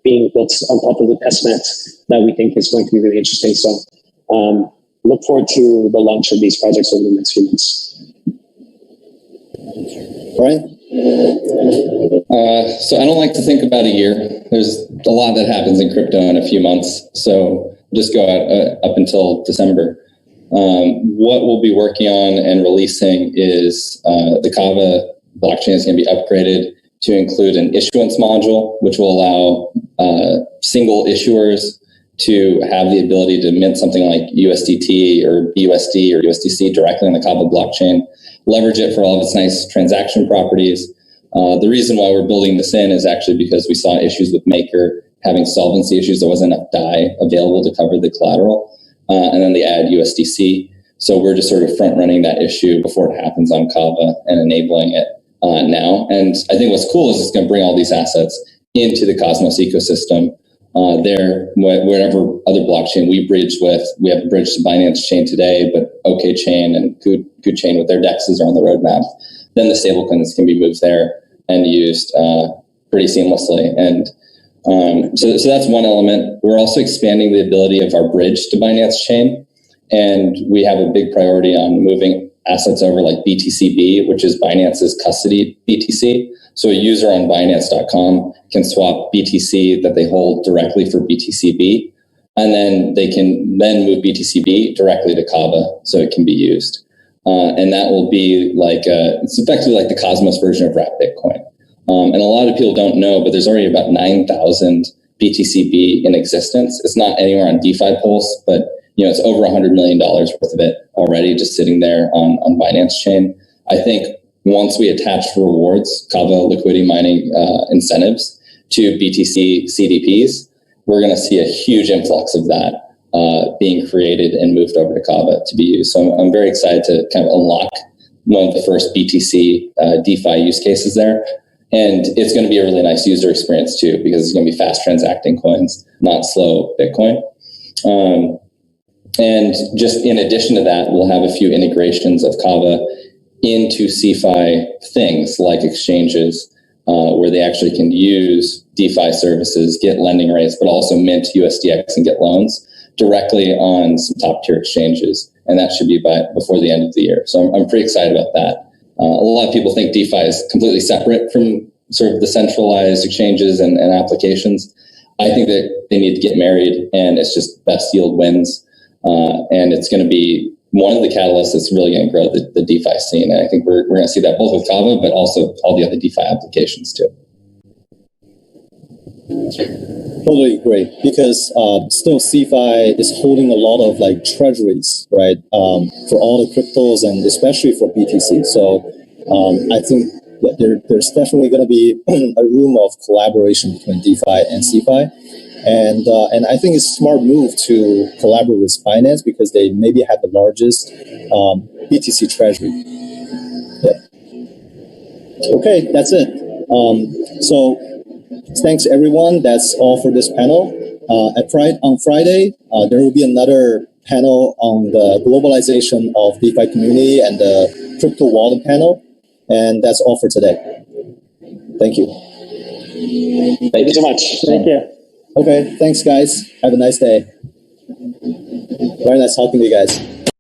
being built on top of the testnet that we think is going to be really interesting. So look forward to the launch of these projects over the next few months. Brian? So I don't like to think about a year. There's a lot that happens in crypto in a few months. So just go out up until December. What we'll be working on and releasing is the Kava blockchain is going to be upgraded to include an issuance module, which will allow single issuers to have the ability to mint something like USDT or BUSD or USDC directly on the Kava blockchain, leverage it for all of its nice transaction properties. The reason why we're building this in is actually because we saw issues with Maker having solvency issues. There wasn't enough DAI available to cover the collateral. And then they add USDC. So we're just sort of front running that issue before it happens on Kava and enabling it now. And I think what's cool is it's going to bring all these assets into the Cosmos ecosystem. Whatever other blockchain we bridge with, we have a bridge to Binance Chain today, but OK Chain and Good Chain with their DEXs are on the roadmap. Then the stablecoins can be moved there and used pretty seamlessly. And so that's one element. We're also expanding the ability of our bridge to Binance Chain. And we have a big priority on moving assets over like BTCB, which is Binance's custody BTC. So a user on Binance.com can swap BTC that they hold directly for BTCB. And then they can then move BTCB directly to Kava so it can be used. And that will be like, it's effectively like the Cosmos version of wrapped Bitcoin. And a lot of people don't know, but there's already about 9,000 BTCB in existence. It's not anywhere on DeFi Pulse, but it's over $100 million worth of it already just sitting there on Binance Chain. I think once we attach rewards, Kava liquidity mining incentives to BTC CDPs, we're going to see a huge influx of that being created and moved over to Kava to be used. So I'm very excited to kind of unlock one of the first BTC DeFi use cases there. And it's going to be a really nice user experience too, because it's going to be fast transacting coins, not slow Bitcoin. And just in addition to that, we'll have a few integrations of Kava into CeFi things like exchanges, where they actually can use DeFi services, get lending rates, but also mint USDX and get loans directly on some top tier exchanges. And that should be before the end of the year. So I'm pretty excited about that. A lot of people think DeFi is completely separate from sort of the centralized exchanges and applications. I think that they need to get married, and it's just best yield wins. And it's going to be one of the catalysts that's really going to grow the DeFi scene. And I think we're going to see that both with Kava, but also all the other DeFi applications too. Totally agree, because still CeFi is holding a lot of like treasuries, right, for all the cryptos and especially for BTC. So I think that there's definitely going to be a room of collaboration between DeFi and CeFi. And I think it's a smart move to collaborate with Binance because they maybe have the largest BTC treasury. Yeah. Okay, that's it. So thanks everyone. That's all for this panel. On Friday, there will be another panel on the globalization of DeFi community and the crypto wallet panel. And that's all for today. Thank you. Thank you so much. Thank you. Okay, thanks guys. Have a nice day. Very nice talking to you guys.